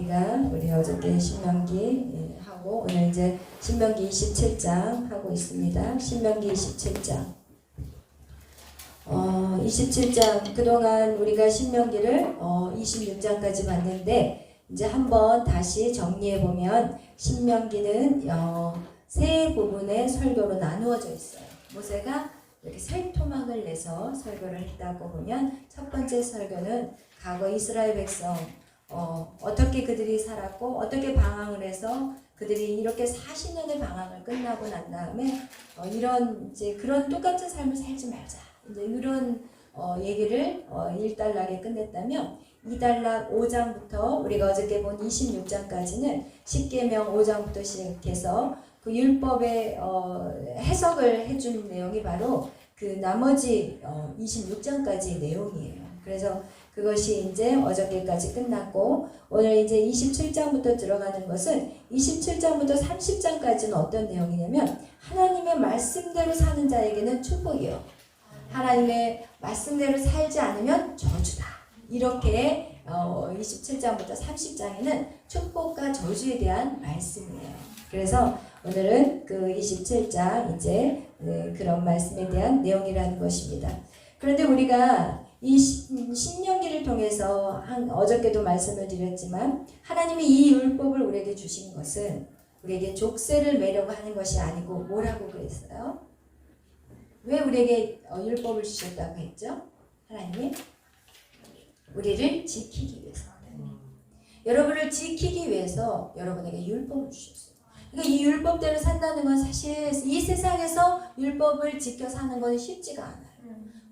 우리 어저께 신명기 하고 오늘 이제 신명기 27장 하고 있습니다. 신명기 27장. 27장 그동안 우리가 신명기를 26장까지 봤는데 이제 한번 다시 정리해 보면 신명기는 세 부분의 설교로 나누어져 있어요. 모세가 이렇게 세 토막을 내서 설교를 했다고 보면 첫 번째 설교는 과거 이스라엘 백성 어떻게 그들이 살았고 어떻게 방황을 해서 그들이 이렇게 40년의 방황을 끝나고 난 다음에 이런 이제 그런 똑같은 삶을 살지 말자 이제 이런 얘기를 1단락에 끝냈다면 2단락 5장부터 우리가 어저께 본 26장까지는 십계명 5장부터 시작해서 그 율법의 해석을 해준 내용이 바로 그 나머지 26장까지 내용이에요. 그래서 그것이 이제 어저께까지 끝났고 오늘 이제 27장부터 들어가는 것은 27장부터 30장까지는 어떤 내용이냐면 하나님의 말씀대로 사는 자에게는 축복이요. 하나님의 말씀대로 살지 않으면 저주다. 이렇게 27장부터 30장에는 축복과 저주에 대한 말씀이에요. 그래서 오늘은 그 27장 이제 그런 말씀에 대한 내용이라는 것입니다. 그런데 우리가 이 신명기를 통해서 어저께도 말씀을 드렸지만 하나님이 이 율법을 우리에게 주신 것은 우리에게 족쇄를 매려고 하는 것이 아니고 뭐라고 그랬어요? 왜 우리에게 율법을 주셨다고 했죠? 하나님이 우리를 지키기 위해서 여러분을 지키기 위해서 여러분에게 율법을 주셨어요. 그러니까 이 율법대로 산다는 건 사실 이 세상에서 율법을 지켜 사는 건 쉽지가 않아요.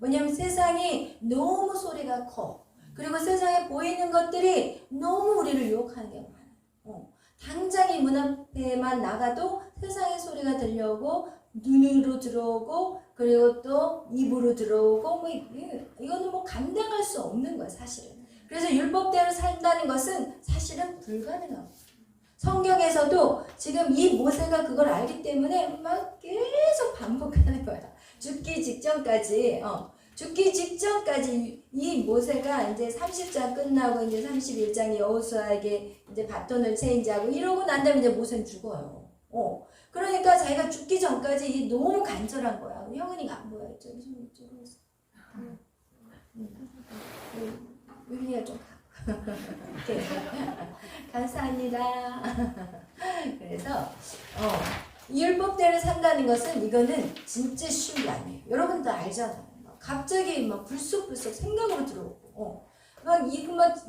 왜냐하면 세상이 너무 소리가 커. 그리고 세상에 보이는 것들이 너무 우리를 유혹하는 게 많아요. 당장 이 문 앞에만 나가도 세상의 소리가 들려오고 눈으로 들어오고 그리고 또 입으로 들어오고 이거는 뭐 감당할 수 없는 거예요 사실은. 그래서 율법대로 산다는 것은 사실은 불가능합니다. 성경에서도 지금 이 모세가 그걸 알기 때문에 막 계속 반복하는 거야. 죽기 직전까지 이 모세가 이제 30장 끝나고 이제 31장 여호수아에게 이제 바톤을 체인지하고 이러고 난 다음에 이제 모세는 죽어요. 그러니까 자기가 죽기 전까지 너무 간절한 거야. 우리 형은이가 안 보여. 이쪽으로 윤희가 좀 감사합니다. 그래서 이 율법대로 산다는 것은 이거는 진짜 쉬운 게 아니에요. 여러분도 알잖아요. 갑자기 막 불쑥불쑥 생각으로 들어오고 막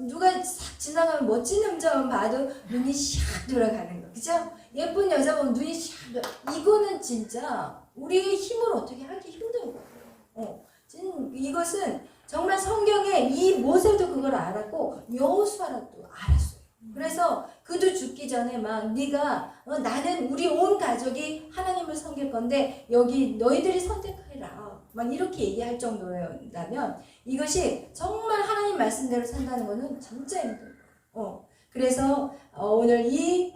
누가 싹 지나가면 멋진 남자만 봐도 눈이 샥 돌아가는 거. 그죠? 예쁜 여자 보면 눈이 샥 돌아. 이거는 진짜 우리의 힘으로 어떻게 하기 힘든 거예요. 이것은 정말 성경에 이 모세도 그걸 알았고 여호수아도 알았어요. 그래서 그도 죽기 전에 막 네가 나는 우리 온 가족이 하나님을 섬길 건데 여기 너희들이 선택해라. 막 이렇게 얘기할 정도라면 이것이 정말 하나님 말씀대로 산다는 것은 진짜 힘들어요. 그래서 오늘 이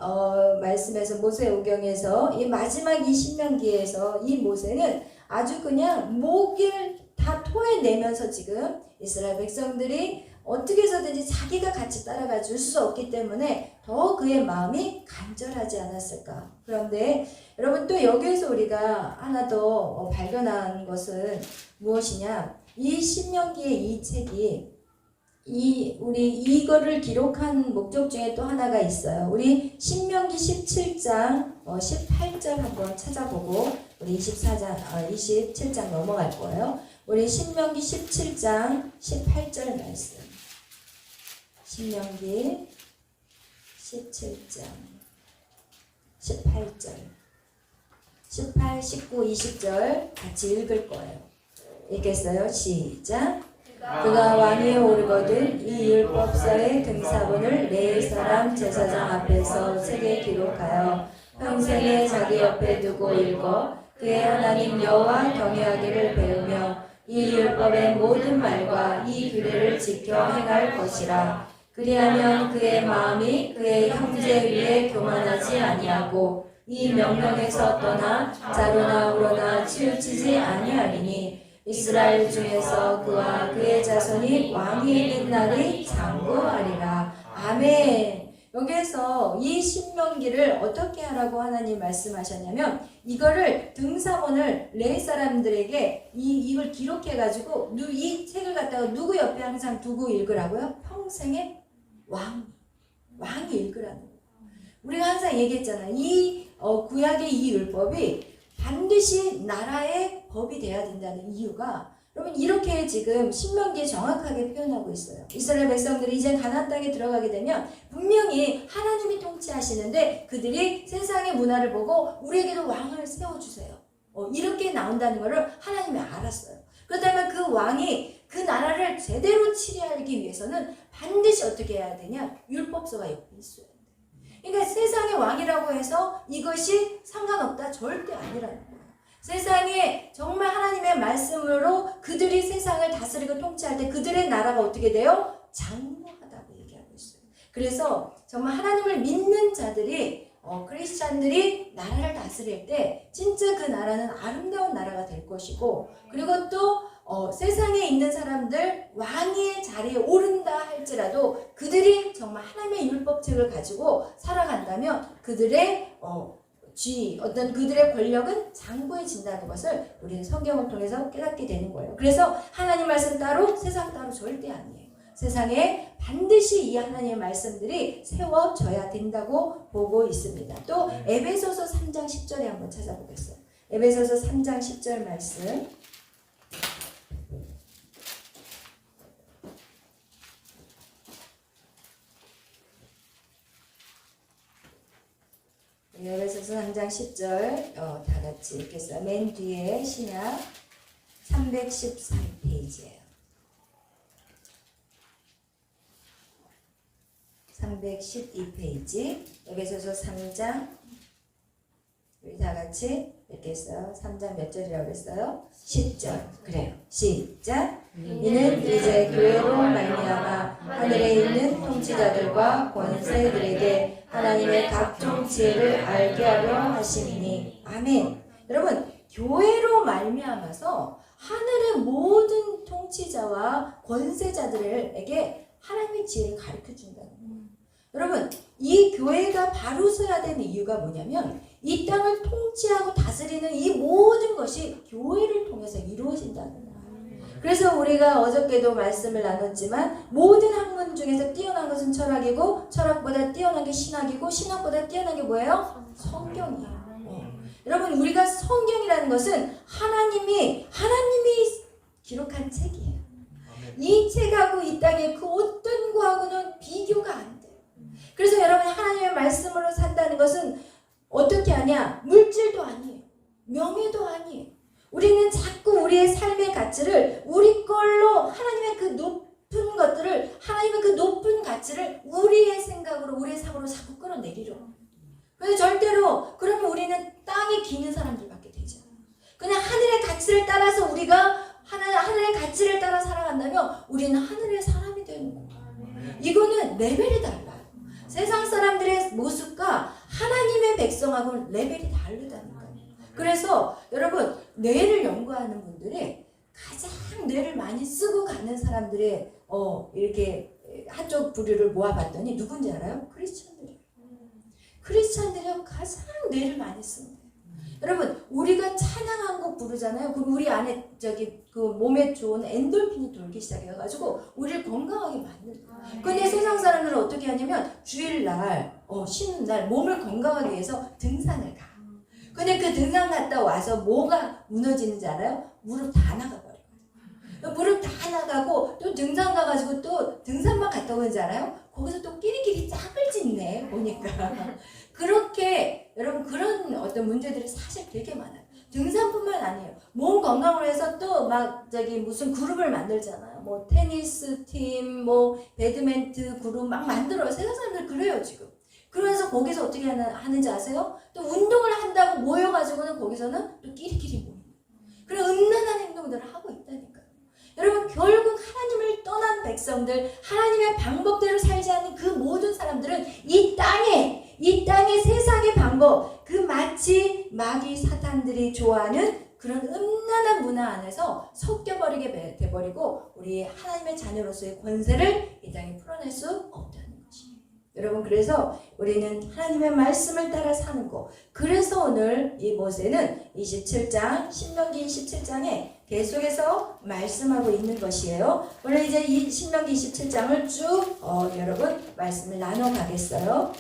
말씀에서 모세오경에서 이 마지막 이 신명기에서 이 모세는 아주 그냥 목을 다 토해내면서 지금 이스라엘 백성들이 어떻게 해서든지 자기가 같이 따라가 줄 수 없기 때문에 더 그의 마음이 간절하지 않았을까. 그런데 여러분 또 여기에서 우리가 하나 더 발견한 것은 무엇이냐. 이 신명기의 이 책이 우리 이거를 기록한 목적 중에 또 하나가 있어요. 우리 신명기 17장 18절 한번 찾아보고 우리 27장 넘어갈 거예요. 우리 신명기 17장 18절 말씀. 신명기 17장 18절 18, 19, 20절 같이 읽을 거예요. 읽겠어요? 시작. 그가 왕위에 오르거든 이 율법서의 등사본을 네 사람 제사장 앞에서 책에 기록하여 평생에 자기 옆에 두고 읽어 그의 하나님 여호와 경외하기를 배우며 이 율법의 모든 말과 이 규례를 지켜 행할 것이라. 그리하면 그의 마음이 그의 형제 위에 교만하지 아니하고 이 명령에서 떠나 자로나 우로나 치우치지 아니하리니 이스라엘 중에서 그와 그의 자손이 왕이 있는 날이 장구하리라. 아멘. 여기에서 이 신명기를 어떻게 하라고 하나님 말씀하셨냐면 이거를 등사본을 레위 사람들에게 이걸 기록해가지고 이 책을 갖다가 누구 옆에 항상 두고 읽으라고요? 평생의 왕이 읽으라는 거예요. 우리가 항상 얘기했잖아요. 이 구약의 이 율법이 반드시 나라의 법이 돼야 된다는 이유가 여러분 이렇게 지금 신명기에 정확하게 표현하고 있어요. 이스라엘 백성들이 이제 가나안 땅에 들어가게 되면 분명히 하나님이 통치하시는데 그들이 세상의 문화를 보고 우리에게도 왕을 세워주세요. 이렇게 나온다는 것을 하나님이 알았어요. 그렇다면 그 왕이 그 나라를 제대로 치리하기 위해서는 반드시 어떻게 해야 되냐? 율법서가 옆에 있어야 돼요. 그러니까 세상의 왕이라고 해서 이것이 상관없다? 절대 아니라는 거예요. 세상에 정말 하나님의 말씀으로 그들이 세상을 다스리고 통치할 때 그들의 나라가 어떻게 돼요? 장대하다고 얘기하고 있어요. 그래서 정말 하나님을 믿는 자들이 크리스찬들이 나라를 다스릴 때 진짜 그 나라는 아름다운 나라가 될 것이고 그리고 또 세상에 있는 사람들 왕의 자리에 오른다 할지라도 그들이 정말 하나님의 율법책을 가지고 살아간다면 그들의 어떤 그들의 권력은 장구해진다는 것을 우리는 성경을 통해서 깨닫게 되는 거예요. 그래서 하나님 말씀 따로 세상 따로 절대 아니에요. 세상에 반드시 이 하나님의 말씀들이 세워져야 된다고 보고 있습니다. 또 에베소서 3장 10절에 한번 찾아보겠어요. 에베소서 3장 10절 말씀. 에베소서 3장 10절 다 같이 읽겠어요. 맨 뒤에 신약 314페이지예요. 312페이지 에베소서 3장 우리 다 같이 읽겠어요. 3장 몇 절이라고 했어요? 10절. 그래요. 시작. 이는 이제 교회로 말미암아 하늘에 있는 통치자들과 권세들에게 하나님의 각종 지혜를 알게 하려 하심이니. 아멘. 여러분 교회로 말미암아서 하늘의 모든 통치자와 권세자들에게 하나님의 지혜를 가르쳐 준다는 거예요. 여러분 이 교회가 바로 서야 되는 이유가 뭐냐면 이 땅을 통치하고 다스리는 이 모든 것이 교회를 통해서 이루어진다는 거예요. 그래서 우리가 어저께도 말씀을 나눴지만 모든 학문 중에서 뛰어난 것은 철학이고 철학보다 뛰어난 게 신학이고 신학보다 뛰어난 게 뭐예요? 성경이에요. 여러분 우리가 성경이라는 것은 하나님이 기록한 책이에요. 이 책하고 이 땅의 그 어떤 거하고는 비교가 안 돼요. 그래서 여러분 하나님의 말씀으로 산다는 것은 어떻게 하냐? 물질도 아니에요. 명예도 아니에요. 우리는 자꾸 우리의 삶의 가치를 우리 걸로 하나님의 그 높은 것들을 하나님의 그 높은 가치를 우리의 생각으로 우리의 삶으로 자꾸 끌어내리려. 그래서 절대로 그러면 우리는 땅에 기는 사람들밖에 되지 않아요. 그냥 하늘의 가치를 따라서 우리가 하늘의 가치를 따라 살아간다면 우리는 하늘의 사람이 되는 거예요. 이거는 레벨이 달라요. 세상 사람들의 모습과 하나님의 백성하고는 레벨이 다르다는 거예요. 그래서 여러분 뇌를 연구하는 분들이 가장 뇌를 많이 쓰고 가는 사람들의 이렇게 한쪽 부류를 모아봤더니 누군지 알아요? 크리스천들이에요. 크리스천들이 가장 뇌를 많이 씁니다. 여러분 우리가 찬양한 곡 부르잖아요. 그럼 우리 안에 그 몸에 좋은 엔돌핀이 돌기 시작해가지고 우리를 건강하게 만든다. 근데 세상 사람들은 어떻게 하냐면 주일날 쉬는 날 몸을 건강하기 위해서 등산을 가. 근데 그 등산 갔다 와서 뭐가 무너지는지 알아요? 무릎 다 나가버려요. 무릎 다 나가고 또 등산 가가지고 또 등산만 갔다 오는지 알아요? 거기서 또 끼리끼리 짝을 짓네 보니까. 그렇게 여러분 그런 어떤 문제들이 사실 되게 많아요. 등산뿐만 아니에요. 몸 건강으로 해서 또 막 무슨 그룹을 만들잖아요. 뭐 테니스 팀, 뭐 배드민턴 그룹 막 만들어요. 세상 사람들 그래요 지금. 그러면서 거기서 어떻게 하는지 아세요? 또 운동을 한다고 모여가지고는 거기서는 또 끼리끼리 모여요. 그런 음란한 행동들을 하고 있다니까요. 여러분 결국 하나님을 떠난 백성들, 하나님의 방법대로 살지 않는 그 모든 사람들은 이 땅의 세상의 방법, 그 마치 마귀 사탄들이 좋아하는 그런 음란한 문화 안에서 섞여버리게 돼버리고 우리 하나님의 자녀로서의 권세를 이 땅에 풀어낼 수 없다는 것이에요. 여러분 그래서 우리는 하나님의 말씀을 따라 사는 거. 그래서 오늘 이 모세는 27장 신명기 27장에 계속해서 말씀하고 있는 것이에요. 오늘 이제 이 신명기 27장을 쭉 여러분 말씀을 나눠가겠어요.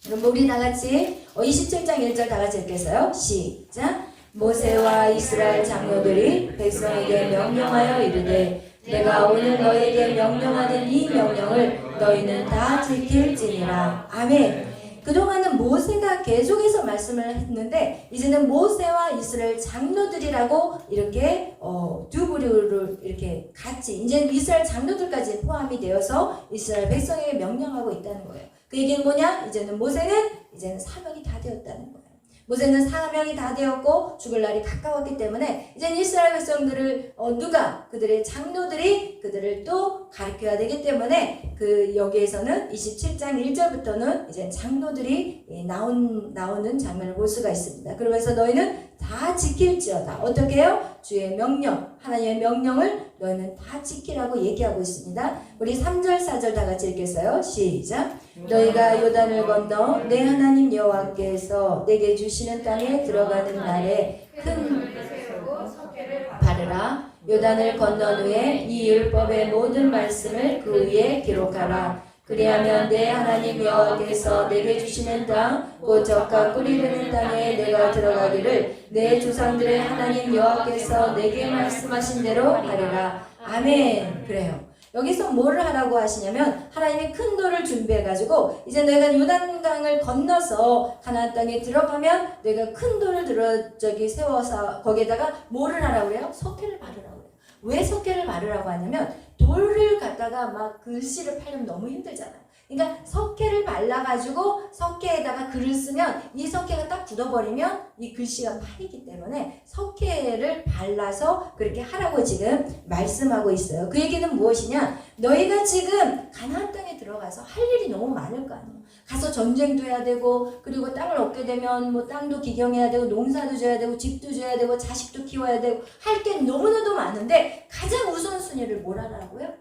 그럼 우리 다같이 27장 1절 다같이 읽겠어요. 시작. 모세와 이스라엘 장로들이 백성에게 명령하여 이르되 내가 오늘 너에게 명령하는 이 명령을 너희는 다 지킬지니라. 아멘. 그동안은 모세가 계속해서 말씀을 했는데 이제는 모세와 이스라엘 장로들이라고 이렇게 두 부류를 이렇게 같이 이제 이스라엘 장로들까지 포함이 되어서 이스라엘 백성에게 명령하고 있다는 거예요. 그 얘기는 뭐냐? 이제는 모세는 이제는 사명이 다 되었다는 거예요. 모세는 사명이 다 되었고 죽을 날이 가까웠기 때문에 이제 이스라엘 백성들을 누가 그들의 장로들이 그들을 또 가르쳐야 되기 때문에 그 여기에서는 27장 1절부터는 이제 장로들이 나오는 장면을 볼 수가 있습니다. 그러면서 너희는 다 지킬지어다. 어떻게 해요? 주의 명령, 하나님의 명령을 너희는 다 지키라고 얘기하고 있습니다. 우리 3절 4절 다 같이 읽겠어요. 시작. 너희가 요단을 건너 내 하나님 여호와께서 내게 주시는 땅에 들어가는 날에 큰 바르라. 요단을 건넌 후에 이 율법의 모든 말씀을 그 위에 기록하라. 그리하면 내 하나님 여호와께서 내게 주시는 땅 곧 젖과 꿀이 흐르는 땅에 내가 들어가기를 내 조상들의 하나님 여호와께서 내게 말씀하신 대로 하리라. 아멘. 그래요. 여기서 뭐를 하라고 하시냐면 하나님이 큰 돌을 준비해가지고 이제 내가 요단강을 건너서 가나안 땅에 들어가면 내가 큰 돌을 세워서 거기에다가 뭐를 하라고 그래요? 석회를 바르라고 그래요. 왜 석회를 바르라고 하냐면 돌을 갖다가 막 글씨를 팔려면 너무 힘들잖아요. 그러니까 석회를 발라가지고 석회에다가 글을 쓰면 이 석회가 딱 굳어버리면 이 글씨가 파이기 때문에 석회를 발라서 그렇게 하라고 지금 말씀하고 있어요. 그 얘기는 무엇이냐? 너희가 지금 가나안 땅에 들어가서 할 일이 너무 많을 거 아니에요. 가서 전쟁도 해야 되고 그리고 땅을 얻게 되면 뭐 땅도 기경해야 되고 농사도 져야 되고 집도 져야 되고 자식도 키워야 되고 할 게 너무나도 많은데 가장 우선순위를 뭘 하라고요?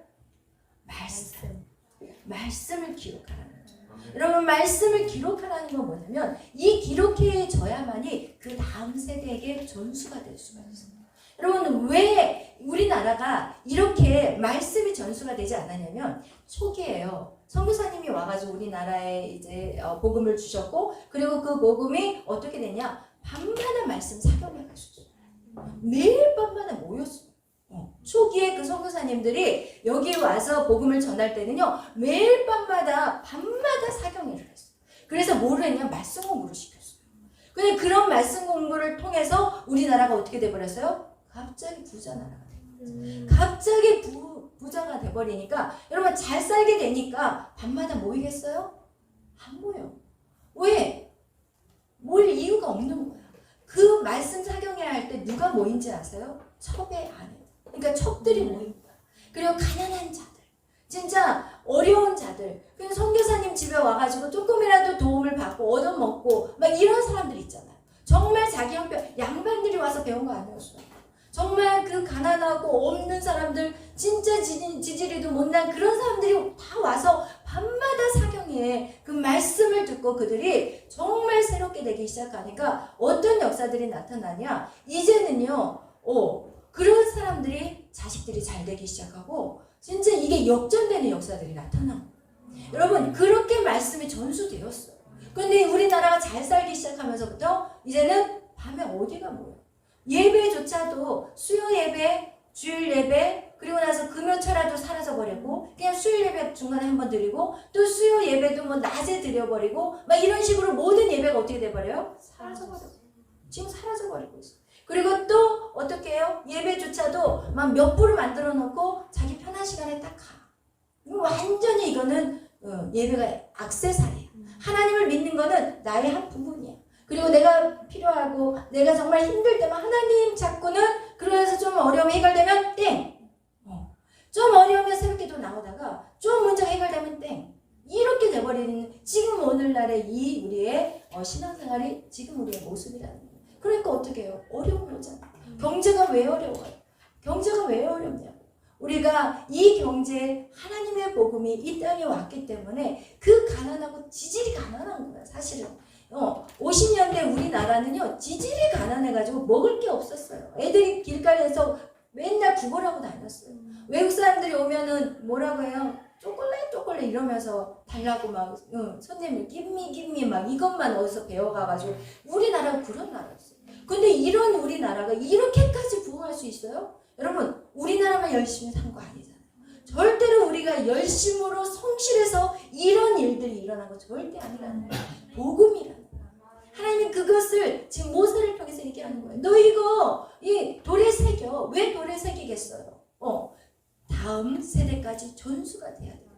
말씀을 기록하라는 거예요. 여러분 말씀을 기록하라는 건 뭐냐면 이 기록해져야만이 그 다음 세대에게 전수가 될 수가 있어요. 여러분 왜 우리나라가 이렇게 말씀이 전수가 되지 않았냐면 초기에요. 선교사님이 와가지고 우리나라에 이제 복음을 주셨고 그리고 그 복음이 어떻게 되냐? 밤마다 말씀 사경해가지고 매일 밤마다 모였어요. 초기에 그 선교사님들이 여기 와서 복음을 전할 때는요 매일 밤마다 사경회를 했어요. 그래서 뭐를 했냐? 말씀 공부를 시켰어요. 근데 그런 말씀 공부를 통해서 우리나라가 어떻게 돼버렸어요? 갑자기 부자 나라가 돼버렸어요. 갑자기 부자가 돼버리니까 여러분 잘 살게 되니까 밤마다 모이겠어요? 안 모여. 왜? 모일 이유가 없는 거야. 그 말씀 사경회 할 때 누가 모인지 아세요? 첩의 안에. 그러니까 첩들이 모인 거야. 그리고 가난한 자들, 진짜 어려운 자들, 그냥 선교사님 집에 와가지고 조금이라도 도움을 받고 얻어먹고 막 이런 사람들 있잖아요. 정말 자기 형편, 양반들이 와서 배운 거 아니었어요. 정말 그 가난하고 없는 사람들, 진짜 지지리도 못난 그런 사람들이 다 와서 밤마다 사경에 그 말씀을 듣고 그들이 정말 새롭게 되기 시작하니까 어떤 역사들이 나타나냐? 이제는요, 그런 사람들이 자식들이 잘 되기 시작하고 진짜 이게 역전되는 역사들이 나타나. 여러분 그렇게 말씀이 전수되었어요. 그런데 우리나라가 잘 살기 시작하면서부터 이제는 밤에 어디가 뭐예요? 예배조차도 수요 예배, 주일 예배 그리고 나서 금요철화도 사라져버렸고 그냥 수요 예배 중간에 한번 드리고 또 수요 예배도 뭐 낮에 드려버리고 막 이런 식으로 모든 예배가 어떻게 돼버려요? 사라져버려요. 지금 사라져버리고 있어요. 그리고 또 어떻게 해요? 예배조차도 막 몇 부를 만들어 놓고 자기 편한 시간에 딱 가. 완전히 이거는 예배가 액세서리야. 하나님을 믿는 거는 나의 한 부분이야. 그리고 내가 필요하고 내가 정말 힘들 때만 하나님 찾고는 그래서 좀 어려움이 해결되면 땡. 좀 어려우면 새벽기도 나오다가 좀 문제가 해결되면 땡. 이렇게 돼버리는 지금 오늘날의 이 우리의 신앙생활이 지금 우리의 모습이라는 거예요. 그러니까 어떻게 해요? 어려움이 오잖아. 경제가 왜 어려워요? 경제가 왜 어렵냐고. 우리가 이 경제에 하나님의 복음이 이 땅에 왔기 때문에 그 가난하고 지질이 가난한 거야 사실은. 50년대 우리나라는요 지질이 가난해가지고 먹을 게 없었어요. 애들이 길가에서 맨날 구걸하고 다녔어요. 외국 사람들이 오면은 뭐라고 해요? 초콜릿 이러면서 달라고 막 손님을 give me 막 이것만 어디서 배워가가지고 우리나라가 그런 나라였어요. 근데 이런 우리나라가 이렇게까지 부흥할 수 있어요? 여러분 우리나라만 열심히 산 거 아니잖아요. 절대로 우리가 열심으로 성실해서 이런 일들이 일어난 거 절대 아니라는 거예요. 복음이라는 거예요. 하나님이 그것을 지금 모세를 통해서 얘기하는 거예요. 너 이거 이 돌에 새겨. 왜 돌에 새기겠어요? 다음 세대까지 전수가 돼야 돼요.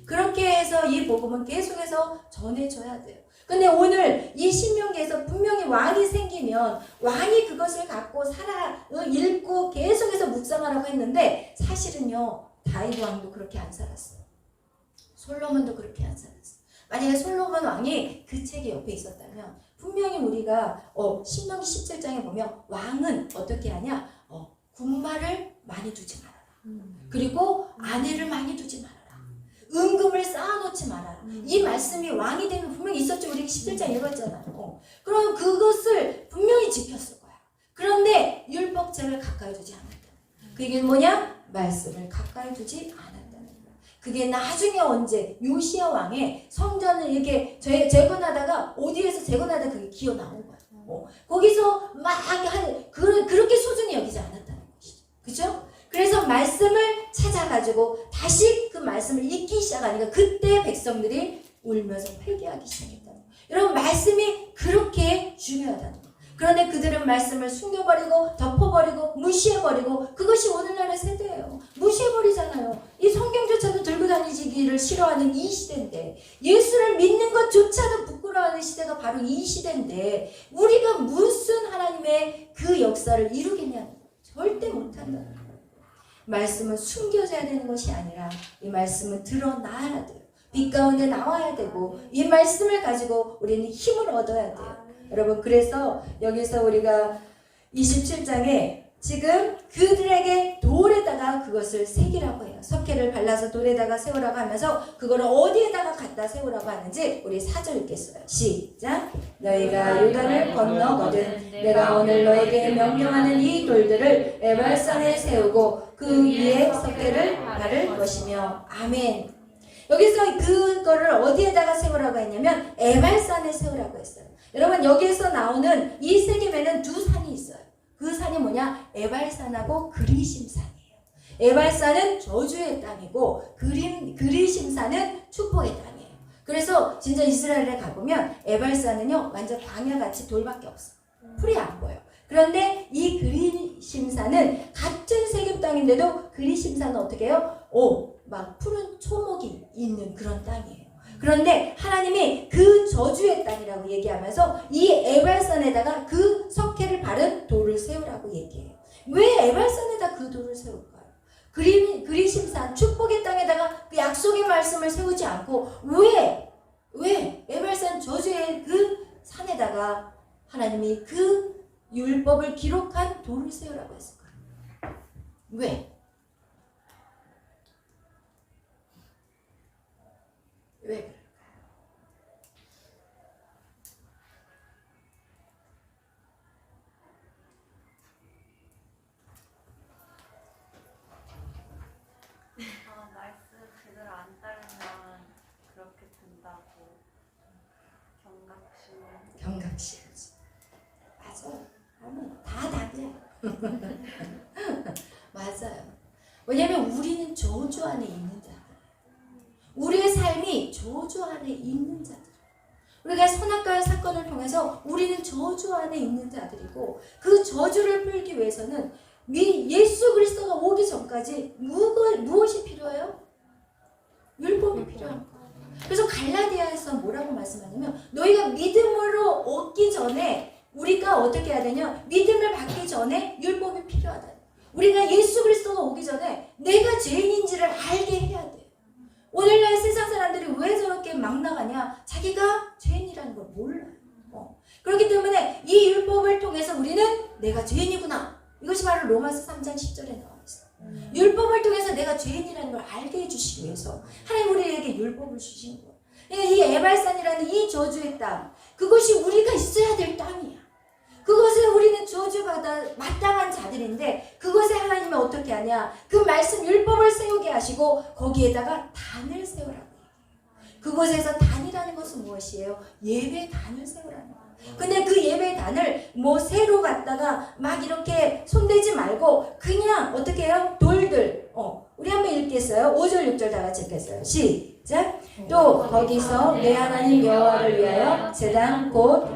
그렇게 해서 이 복음은 계속해서 전해져야 돼요. 근데 오늘 이 신명기에서 분명히 왕이 생기면 왕이 그것을 갖고 읽고 계속해서 묵상하라고 했는데 사실은요 다윗 왕도 그렇게 안 살았어요. 솔로몬도 그렇게 안 살았어요. 만약에 솔로몬 왕이 그 책이 옆에 있었다면 분명히 우리가 신명기 17장에 보면 왕은 어떻게 하냐 군마를 많이 두지 말아라. 그리고 아내를 많이 두지 말아라. 은금을 쌓아놓지 말아라. 이 말씀이 왕이 되면 분명히 있었죠. 우리 17장 읽었잖아요. 그럼 그것을 분명히 지켰을 거야. 그런데 율법책을 가까이 두지 않았다. 그게 뭐냐? 말씀을 가까이 두지 않았다는 거야. 그게 나중에 언제 요시야 왕의 성전을 이렇게 재건하다가 어디에서 재건하다가 그게 기어 나온 거야. 거기서 막 그렇게 소중히 여기지 않았다는 것이죠. 그죠? 그래서 말씀을 찾아가지고 다시 그 말씀을 읽기 시작하니까 그때 백성들이 울면서 회개하기 시작했다. 여러분 말씀이 그렇게 중요하다는 거예요. 그런데 그들은 말씀을 숨겨버리고 덮어버리고 무시해버리고 그것이 오늘날의 세대예요. 무시해버리잖아요. 이 성경조차도 들고 다니기를 싫어하는 이 시대인데 예수를 믿는 것조차도 부끄러워하는 시대가 바로 이 시대인데 우리가 무슨 하나님의 그 역사를 이루겠냐는 거예요. 절대 못한다는 거예요. 말씀은 숨겨져야 되는 것이 아니라 이 말씀은 드러나야 돼요. 빛 가운데 나와야 되고 이 말씀을 가지고 우리는 힘을 얻어야 돼요. 여러분 그래서 여기서 우리가 27장에 지금 그들에게 돌에다가 그것을 새기라고 해요. 석회를 발라서 돌에다가 세우라고 하면서 그거를 어디에다가 갖다 세우라고 하는지 우리 4절 읽겠어요. 시작. 너희가 요단을 건너거든 내가 오늘 너에게 명령하는 이 돌들을 에발산에 세우고 그 위에 석회를 바를 것이며 아멘. 여기서 그거를 어디에다가 세우라고 했냐면 에발산에 세우라고 했어요. 여러분 여기에서 나오는 이 세겜에는 두 산이 있어요. 그 산이 뭐냐? 에발산하고 그리심산이에요. 에발산은 저주의 땅이고 그리심산은 축복의 땅이에요. 그래서 진짜 이스라엘에 가보면 에발산은요 완전 광야같이 돌밖에 없어. 풀이 안 보여. 그런데 이 그리심산은 같은 세겜 땅인데도 그리심산은 어떻게 해요? 막 푸른 초목이 있는 그런 땅이에요. 그런데 하나님이 그 저주의 땅이라고 얘기하면서 이 에발산에다가 그 석회를 바른 돌을 세우라고 얘기해요. 왜 에발산에다 그 돌을 세울까요? 그리심산 축복의 땅에다가 그 약속의 말씀을 세우지 않고 왜 에발산 저주의 그 산에다가 하나님이 그 율법을 기록한 돌을 세우라고 했을까요? 왜? 왜 그럴까요? 말씀 제대로 안 따르면 그렇게 된다고 경각심. 맞아. 다 답이야. 맞아요. 왜냐면 우리는 저주 안에 있는 자들. 우리의 삶이 저주 안에 있는 자들. 우리가 선악과의 사건을 통해서 우리는 저주 안에 있는 자들이고 그 저주를 풀기 위해서는 예수 그리스도가 오기 전까지 무엇이 필요해요? 율법이 필요한 거예요. 그래서 갈라디아에서 뭐라고 말씀하냐면 너희가 믿음으로 얻기 전에 우리가 어떻게 해야 되냐? 믿음을 받기 전에 율법이 필요하다. 우리가 예수 그리스도가 오기 전에 내가 죄인인지를 알게 해야 돼. 오늘날 세상 사람들이 왜 저렇게 막 나가냐? 자기가 죄인이라는 걸 몰라요. 그렇기 때문에 이 율법을 통해서 우리는 내가 죄인이구나. 이것이 바로 로마서 3장 10절에 나와 있어요. 율법을 통해서 내가 죄인이라는 걸 알게 해주시기 위해서 하나님 우리에게 율법을 주신 거예요. 그러니까 이 에발산이라는 이 저주의 땅, 그것이 우리가 있어야 될 땅이야. 그것에 우리는 저주받아 마땅한 자들인데 그것에 하나님은 어떻게 하냐? 그 말씀 율법을 세우게 하시고 거기에다가 단을 세우라고. 그곳에서 단이라는 것은 무엇이에요? 예배 단을 세우라는 거예요. 근데 그 예배 단을 뭐 새로 갖다가 막 이렇게 손대지 말고 그냥 어떻게 해요? 돌들. 우리 한번 읽겠어요. 5절 6절 다 같이 읽겠어요. 시작. 또 거기서 내 하나님 여호와를 위하여 제단 곧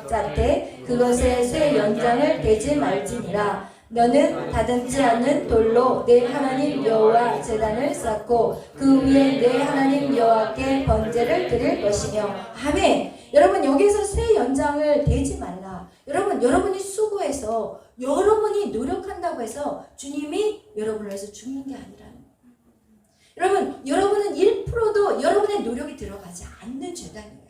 짰되 그것에 쇠 연장을 대지 말지니라. 너는 다듬지 않는 돌로 내 하나님 여호와 제단을 쌓고 그 위에 내 하나님 여호와께 번제를 드릴 것이며. 아멘. 여러분 여기서 새 연장을 대지 말라. 여러분이 수고해서 여러분이 노력한다고 해서 주님이 여러분을 위해서 죽는 게 아니라는 거예요. 여러분은 1%도 여러분의 노력이 들어가지 않는 제단이에요.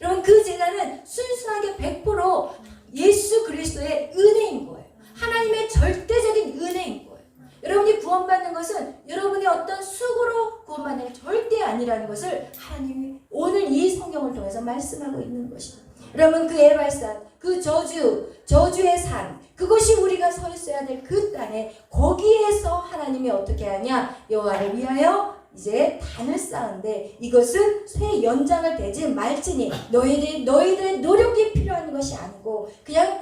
여러분 그 제단은 순수하게 100% 예수 그리스도의 은혜인 거예요. 하나님의 절대적인 은혜인 거예요. 여러분이 구원받는 것은 여러분의 어떤 수고로 구원받는 게 절대 아니라는 것을 하나님이 오늘 이 성경을 통해서 말씀하고 있는 것입니다. 여러분 그 에발산, 그 저주의 산, 그것이 우리가 서 있어야 될 그 땅에 거기에서 하나님이 어떻게 하냐? 여호와를 위하여 이제 단을 쌓은데 이것은 새 연장을 대지 말지니 너희들의 노력이 필요한 것이 아니고 그냥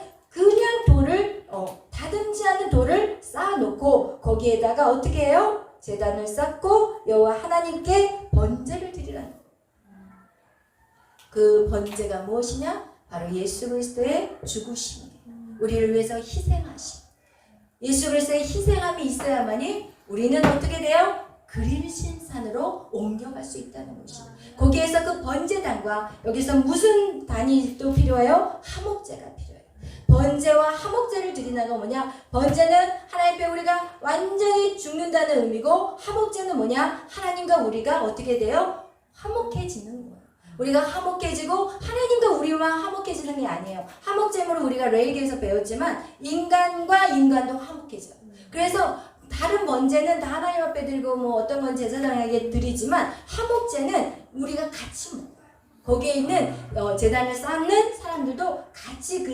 돌을 다듬지 않은 돌을 쌓아놓고 거기에다가 어떻게 해요? 제단을 쌓고 여호와 하나님께 번제를 드리라는 거예요. 그 번제가 무엇이냐? 바로 예수 그리스도의 죽으심이에요. 우리를 위해서 희생하심. 예수 그리스도의 희생함이 있어야만이 우리는 어떻게 돼요? 그림신 산으로 옮겨갈 수 있다는 것이죠. 거기에서 그 번제단과 여기서 무슨 단이 또 필요해요? 화목제가 필요해요. 번제와 화목제를 드리는 건 뭐냐? 번제는 하나님 앞에 우리가 완전히 죽는다는 의미고 화목제는 뭐냐? 하나님과 우리가 어떻게 돼요? 화목해지는 거예요. 우리가 화목해지고 하나님과 우리만 화목해지는 게 아니에요. 화목제물은 우리가 레위기에서 배웠지만 인간과 인간도 화목해져요. 그래서 다른 번제는 다 하나님 앞에 들고 뭐 어떤 건 제사장에게 드리지만 화목제는 우리가 같이 먹어요. 거기에 있는 제단을 쌓는 사람들도 같이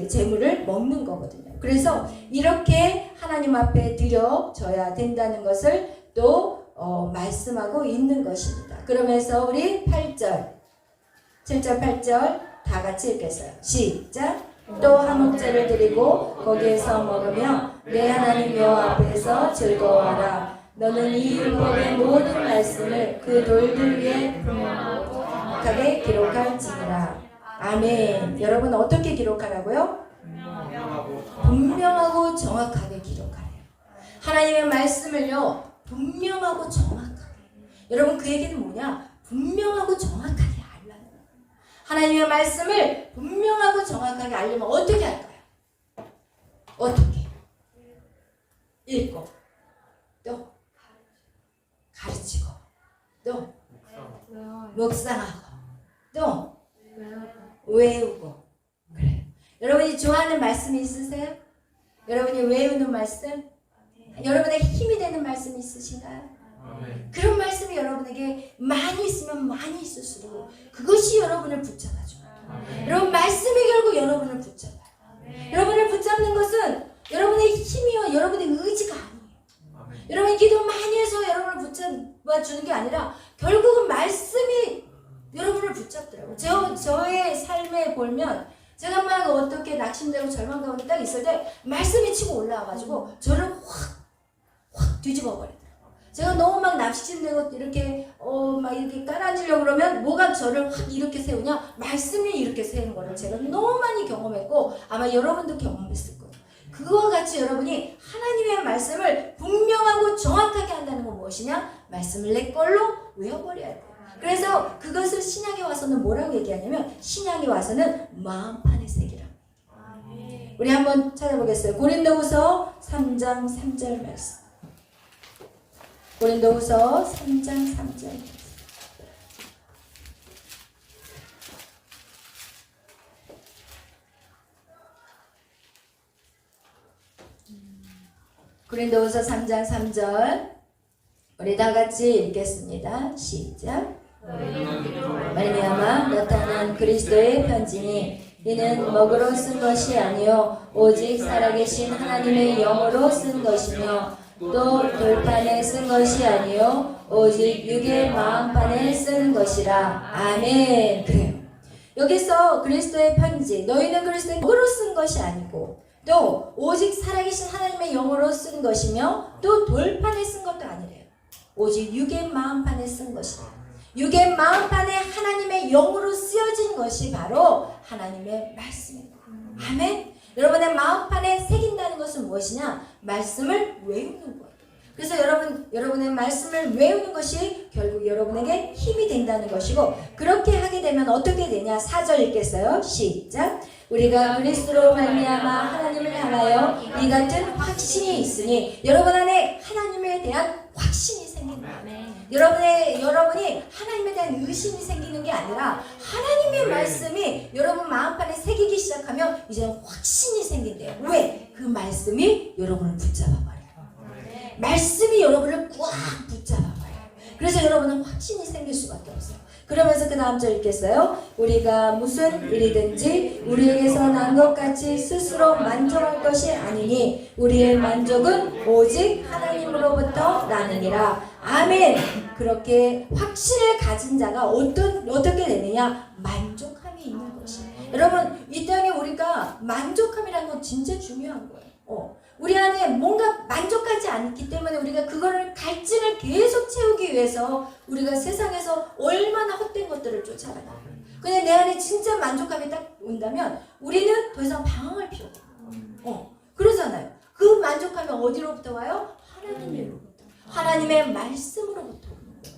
제물을 먹는 거거든요. 그래서 이렇게 하나님 앞에 드려져야 된다는 것을 또 말씀하고 있는 것입니다. 그러면서 우리 8절, 7절, 8절 다 같이 읽겠어요. 시작. 또 화목제를 드리고 거기에서 먹으며 내 하나님 여호와 앞에서 즐거워하라. 너는 이 율법의 모든 말씀을 그 돌들 위에 분명하게 기록할지니라. 아멘. 여러분 어떻게 기록하라고요? 분명하고 정확하게 기록하래요. 하나님의 말씀을요 분명하고 정확하게. 여러분 그 얘기는 뭐냐? 분명하고 정확하게 알라는 거예요. 하나님의 말씀을 분명하고 정확하게 알려면 어떻게 할까요? 어떻게? 읽고 또 가르치고 또 묵상하고 또 외우고. 그래요. 여러분이 좋아하는 말씀이 있으세요? 여러분이 외우는 말씀? 여러분에게 힘이 되는 말씀이 있으신가요? 그런 말씀이 여러분에게 많이 있으면 많이 있을수록 그것이 여러분을 붙잡아줘요. 여러분 말씀이 결국 여러분을 붙잡아요. 여러분을 붙잡는 것은 여러분의 힘이요 여러분의 의지가 아니에요. 여러분이 기도 많이 해서 여러분을 붙잡아주는 게 아니라 결국은 말씀이 여러분을 붙잡더라고요. 저의 삶에 보면 제가 막 어떻게 낙심되고 절망 가운데 딱 있을 때 말씀이 치고 올라와가지고 저를 확 뒤집어 버리더라고요. 제가 너무 막 낙심되고 이렇게 막 이렇게 깔아주려고 그러면 뭐가 저를 확 이렇게 세우냐? 말씀이 이렇게 세우는 거를 제가 너무 많이 경험했고 아마 여러분도 경험했을 거예요. 그와 같이 여러분이 하나님의 말씀을 분명하고 정확하게 한다는 건 무엇이냐? 말씀을 내 걸로 외워버려야 돼요. 그래서 그것을 신약에 와서는 뭐라고 얘기하냐면 신약에 와서는 마음판에 새기라. 우리 한번 찾아보겠어요. 고린도후서 3장 3절 말씀. 고린도후서 3장 3절. 고린도후서 3장 3절 우리 다 같이 읽겠습니다. 시작. 말미암아 나타난 그리스도의 편지니 이는 먹으로 쓴 것이 아니요 오직 살아계신 하나님의 영으로 쓴 것이며 또 돌판에 쓴 것이 아니요 오직 육의 마음판에 쓴 것이라. 아멘. 그래요. 여기서 그리스도의 편지, 너희는 그리스도의 영으로 쓴 것이 아니고 또 오직 살아계신 하나님의 영으로 쓴 것이며 또 돌판에 쓴 것도 아니래요. 오직 육의 마음판에 쓴 것이다. 육의 마음판에 하나님의 영으로 쓰여진 것이 바로 하나님의 말씀입니다. 아멘. 여러분의 마음판에 새긴다는 것은 무엇이냐? 말씀을 외우는 거예요. 그래서 여러분의 말씀을 외우는 것이 결국 여러분에게 힘이 된다는 것이고, 그렇게 하게 되면 어떻게 되냐? 4절 읽겠어요. 시작. 우리가 그리스도로 말미암아 하나님을 향하여 이 같은 확신이 있으니, 여러분 안에 하나님에 대한 확신이 생긴다. 여러분이 하나님에 대한 의심이 생기는 게 아니라 하나님의 말씀이 여러분 마음판에 새기기 시작하면 이제 확신이 생긴대요. 왜? 그 말씀이 여러분을 붙잡아버려요. 말씀이 여러분을 꽉 붙잡아봐요. 그래서 여러분은 확신이 생길 수밖에 없어요. 그러면서 그 다음 절 읽겠어요. 우리가 무슨 일이든지 우리에게서 난 것 같이 스스로 만족할 것이 아니니 우리의 만족은 오직 하나님으로부터 나느니라. 아멘. 그렇게 확신을 가진 자가 어떻게 되느냐? 만족함이 있는 것이. 여러분, 이 땅에 우리가 만족함이라는 건 진짜 중요한 거예요. 우리 안에 뭔가 만족하지 않기 때문에 우리가 그거를 갈증을 계속 채우기 위해서 우리가 세상에서 얼마나 헛된 것들을 쫓아가나. 근데 내 안에 진짜 만족감이 딱 온다면 우리는 더 이상 방황할 필요가 없어요. 그러잖아요. 그 만족감이 어디로부터 와요? 하나님으로부터. 하나님의 말씀으로부터.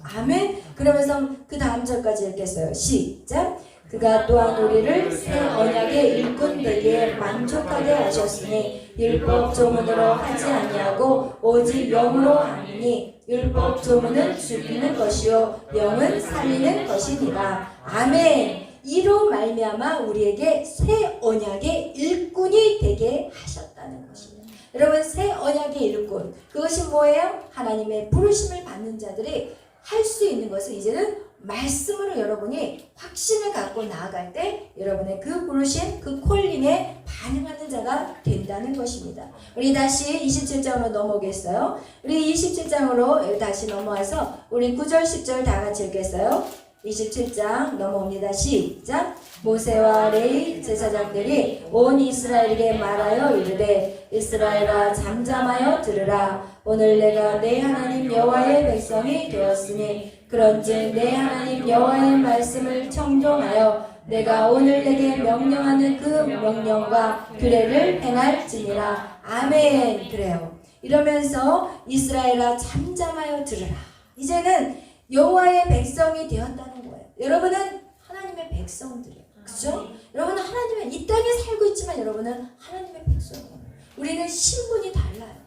아멘. 그러면서 그 다음 절까지 읽겠어요. 시작. 그가 또한 우리를 새 언약의 일꾼 되기에 만족하게 하셨으니 율법 조문으로 하지 아니하고 오직 영으로 하니 율법 조문은 죽이는 것이요 영은 살리는 것이니라. 아멘. 이로 말미암아 우리에게 새 언약의 일꾼이 되게 하셨다는 것입니다. 여러분, 새 언약의 일꾼, 그것이 뭐예요? 하나님의 부르심을 받는 자들이 할 수 있는 것은 이제는 말씀으로 여러분이 확신을 갖고 나아갈 때 여러분의 그 부르심, 그 콜링에 반응하는 자가 된다는 것입니다. 우리 다시 27장으로 넘어오겠어요. 우리 27장으로 다시 넘어와서 우리 9절 10절 다 같이 읽겠어요. 27장 넘어옵니다. 시작. 모세와 레위 제사장들이 온 이스라엘에게 말하여 이르되 이스라엘아 잠잠하여 들으라. 오늘 내가 내 하나님 여호와의 백성이 되었으니 그런즉 내 하나님 여호와의 말씀을 청종하여 내가 오늘 내게 명령하는 그 명령과 규례를 행할지니라. 아멘. 그래요. 이러면서 이스라엘아 잠잠하여 들으라. 이제는 여호와의 백성이 되었다는 거예요. 여러분은 하나님의 백성들이에요. 그렇죠? 여러분은 하나님의 이 땅에 살고 있지만 여러분은 하나님의 백성이에요. 우리는 신분이 달라요.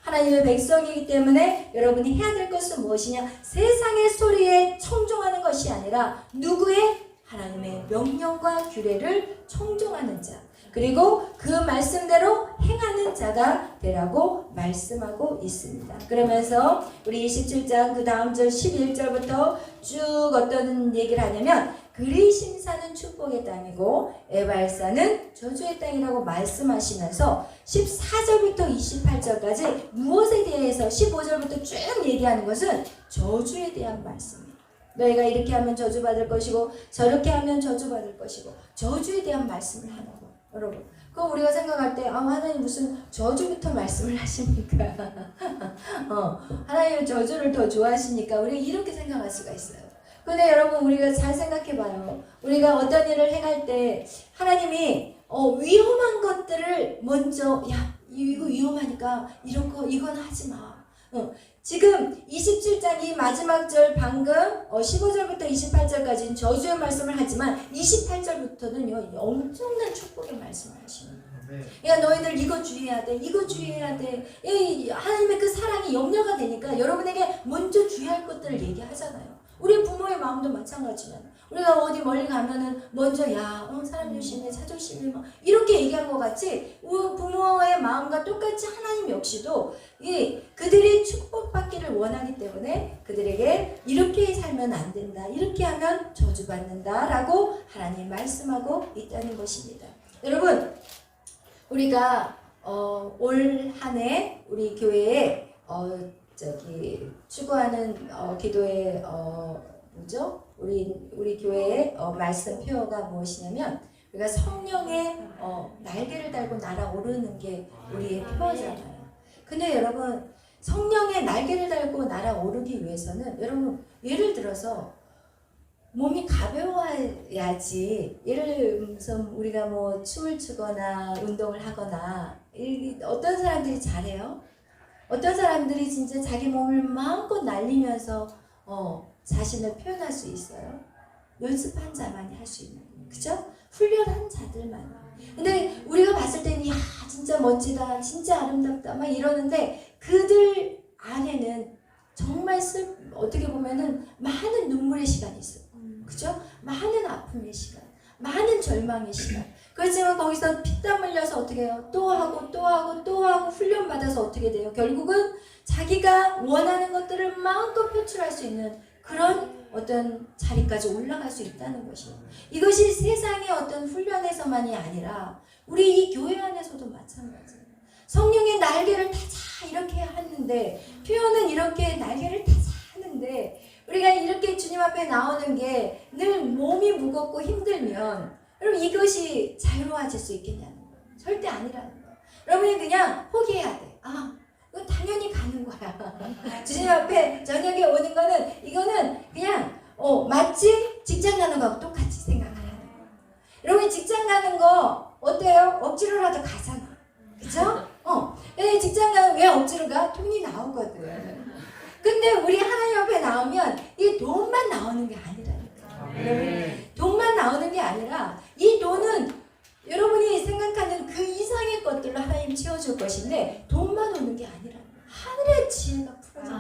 하나님의 백성이기 때문에 여러분이 해야 될 것은 무엇이냐? 세상의 소리에 청종하는 것이 아니라 누구의? 하나님의 명령과 규례를 청종하는 자, 그리고 그 말씀대로 행하는 자가 되라고 말씀하고 있습니다. 그러면서 우리 27장 그 다음 절 11절부터 쭉 어떤 얘기를 하냐면 그리심산은 축복의 땅이고 에발산은 저주의 땅이라고 말씀하시면서 14절부터 28절까지 무엇에 대해서 15절부터 쭉 얘기하는 것은 저주에 대한 말씀입니다. 너희가 이렇게 하면 저주받을 것이고 저렇게 하면 저주받을 것이고 저주에 대한 말씀을 하는 거예요. 여러분, 그럼 우리가 생각할 때 하나님 무슨 저주부터 말씀을 하십니까? 하나님은 저주를 더 좋아하시니까 우리가 이렇게 생각할 수가 있어요. 근데 여러분, 우리가 잘 생각해봐요. 우리가 어떤 일을 행할 때 하나님이 위험한 것들을 먼저 이거 위험하니까 이건 하지 마. 지금 27장 이 마지막 절 방금 15절부터 28절까지는 저주의 말씀을 하지만 28절부터는요 엄청난 축복의 말씀을 하시는 거예요. 그러니까 너희들 이거 주의해야 돼, 이거 주의해야 돼. 하나님의 그 사랑이 염려가 되니까 여러분에게 먼저 주의할 것들을 얘기하잖아요. 우리 부모의 마음도 마찬가지잖아요. 우리가 어디 멀리 가면은 먼저 사람 조심해, 차 조심해 막 이렇게 얘기한 것 같이 우리 부모의 마음과 똑같이 하나님 역시도 그들이 축복받기를 원하기 때문에 그들에게 이렇게 살면 안 된다, 이렇게 하면 저주받는다 라고 하나님 말씀하고 있다는 것입니다. 여러분, 우리가 올 한 해 우리 교회에 추구하는 기도의 뭐죠? 우리 교회의 말씀 표어가 무엇이냐면 우리가 성령의 날개를 달고 날아오르는 게 우리의 표어잖아요. 근데 여러분, 성령의 날개를 달고 날아오르기 위해서는 여러분 예를 들어서 몸이 가벼워야지, 예를 들어서 우리가 뭐 춤을 추거나 운동을 하거나 어떤 사람들이 잘해요? 어떤 사람들이 진짜 자기 몸을 마음껏 날리면서 자신을 표현할 수 있어요. 연습한 자만이 할 수 있는 거예요. 그죠? 훈련한 자들만. 근데 우리가 봤을 때는 진짜 멋지다, 진짜 아름답다 막 이러는데 그들 안에는 정말 어떻게 보면은 많은 눈물의 시간이 있어요. 그죠? 많은 아픔의 시간, 많은 절망의 시간. 그렇지만 거기서 피땀 흘려서 어떻게 해요? 또 하고 또 하고 또 하고 훈련받아서 어떻게 돼요? 결국은 자기가 원하는 것들을 마음껏 표출할 수 있는 그런 어떤 자리까지 올라갈 수 있다는 것이에요. 이것이 세상의 어떤 훈련에서만이 아니라 우리 이 교회 안에서도 마찬가지예요. 성령의 날개를 타자 이렇게 하는데, 표현은 이렇게 날개를 타자 하는데, 우리가 이렇게 주님 앞에 나오는 게 늘 몸이 무겁고 힘들면 여러분 이것이 자유로워질 수 있겠냐는 거예요. 절대 아니라는 거예요. 여러분이 그냥 포기해야 돼. 이건 당연히 가는 거야. 주님 앞에 저녁에 오는 거는 이거는 그냥 마치 직장 가는 거하고 똑같이 생각하는 거예요. 여러분 직장 가는 거 어때요? 억지로라도 가잖아. 그죠? 직장 가면 왜 억지로 가? 돈이 나오거든. 근데 우리 하나님 앞에 나오면 이 돈만 나오는 게 아니라니까. 여러분, 돈만 나오는 게 아니라 이 돈은 여러분이 생각하는 그 이상의 것들로 하나님 채워줄 것인데 돈만 오는 게 아니라 하늘의 지혜가 풀어져요.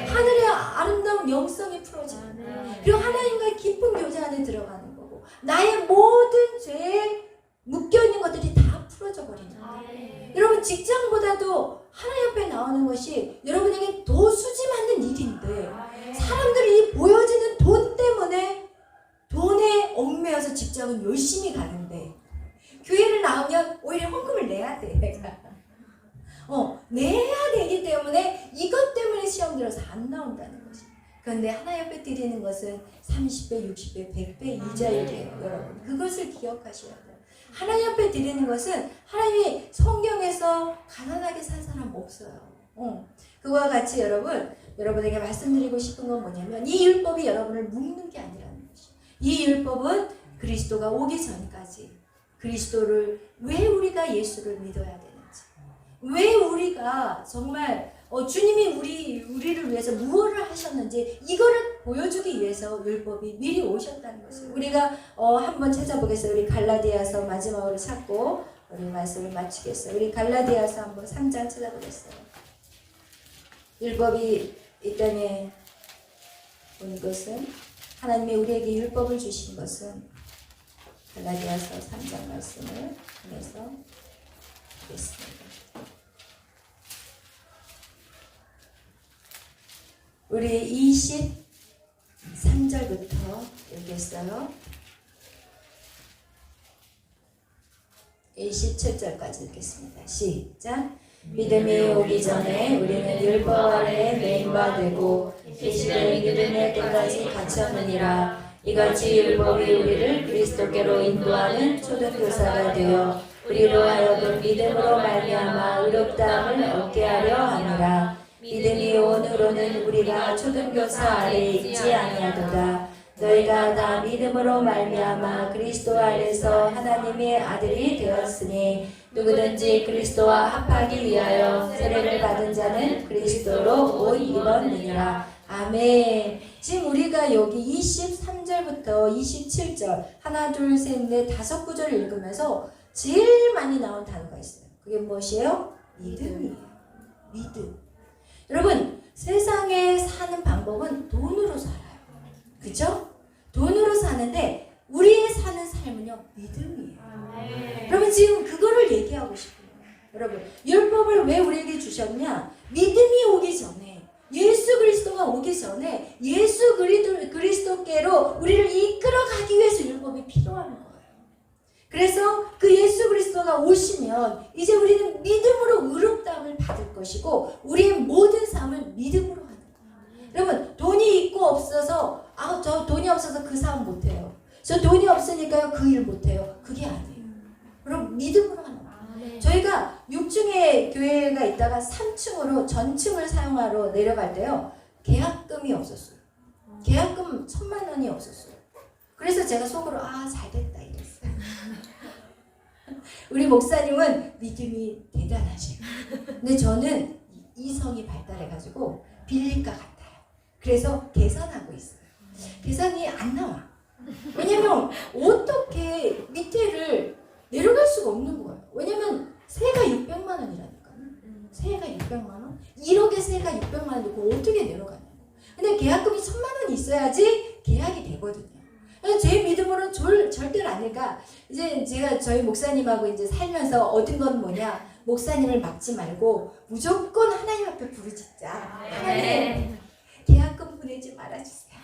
하늘의 아름다운 영성이 풀어져요. 그리고 하나님과의 깊은 교제 안에 들어가는 거고 나의 모든 죄에 묶여있는 것들이 다 풀어져 버리는 거예요. 여러분 직장보다도 하나님 앞에 나오는 것이 여러분에게 더 수지맞는 일인데 사람들이 이 보여지는 돈 때문에 돈에 얽매여서 직장은 열심히 가는데 교회를 나오면 오히려 헌금을 내야 돼. 내야 되기 때문에 이것 때문에 시험 들어서 안 나온다는 것이. 그런데 하나님 앞에 드리는 것은 30배, 60배, 100배 이자율이에요. 여러분 그것을 기억하셔야 돼요. 하나님 앞에 드리는 것은 하나님이 성경에서 가난하게 산 사람 없어요. 그와 같이 여러분에게 말씀드리고 싶은 건 뭐냐면 이 율법이 여러분을 묶는 게 아니라는 것이에요. 이 율법은 그리스도가 오기 전까지 그리스도를 왜 우리가 예수를 믿어야 되는지, 왜 우리가 정말 주님이 우리를 위해서 무엇을 하셨는지 이거를 보여주기 위해서 율법이 미리 오셨다는 것을 우리가 한번 찾아보겠어요. 우리 갈라디아서 마지막으로 찾고 우리 말씀을 마치겠어요. 우리 갈라디아서 한번 3장 찾아보겠어요. 율법이 이 땅에 온 것은 하나님이 우리에게 율법을 주신 것은 갈라디아서 3장 말씀을 통해서 보겠습니다. 우리 23절부터 읽겠어요. 27절까지 읽겠습니다. 시작. 믿음이 오기 전에 우리는 율법 아래 매인 바 되고 계시되 믿음의 때까지 갇혔느니라. 이같이 율법이 우리를 그리스도께로 인도하는 초등교사가 되어 우리로 하여금 믿음으로 말미암아 의롭다함을 얻게 하려 하느라. 믿음이 온으로는 우리가 초등교사 아래에 있지 아니하도다. 너희가 다 믿음으로 말미암아 그리스도 안에서 하나님의 아들이 되었으니 누구든지 그리스도와 합하기 위하여 세례를 받은 자는 그리스도로 옷 입었느니라. 아멘. 지금 우리가 여기 23절부터 27절 하나 둘 셋 넷 다섯 구절을 읽으면서 제일 많이 나온 단어가 있어요. 그게 무엇이에요? 믿음이에요. 믿음. 여러분 세상에 사는 방법은 돈으로 살아요. 그죠? 돈으로 사는데 우리의 사는 삶은요 믿음이에요. 여러분 지금 그거를 얘기하고 싶어요. 여러분 율법을 왜 우리에게 주셨냐? 믿음이 오기 전에, 예수 그리스도가 오기 전에 예수 그리스도께로 우리를 이끌어가기 위해서 율법이 필요한 거예요. 그래서 그 예수 그리스도가 오시면 이제 우리는 믿음으로 의롭다함을 받을 것이고 우리의 모든 삶을 믿음으로 하는 거예요. 여러분 돈이 있고 없어서 저 돈이 없어서 그 사업 못해요. 저 돈이 없으니까요 그 일 못해요. 그게 아니에요. 여러분 믿음으로 하는 거예요. 저희가 6층에 교회가 있다가 3층으로 전층을 사용하러 내려갈 때요 계약금이 없었어요. 계약금 1,000만 원이 없었어요. 그래서 제가 속으로 잘됐다 이랬어요. 우리 목사님은 믿음이 대단하셔요. 근데 저는 이성이 발달해가지고 빌릴까 같아요. 그래서 계산하고 있어요. 계산이 안 나와. 왜냐면 어떻게 밑에를 내려갈 수가 없는 거예요. 왜냐면 세가 600만 원이라니까요. 세가 600만 원? 1억에 세가 600만 원이고 어떻게 내려가냐고. 근데 계약금이 1,000만 원이 있어야지 계약이 되거든요. 제 믿음으로는 절대로 아니까 이제 제가 저희 목사님하고 이제 살면서 얻은 건 뭐냐? 목사님을 막지 말고 무조건 하나님 앞에 부르짖자. 하나님 계약금 보내지 말아주세요.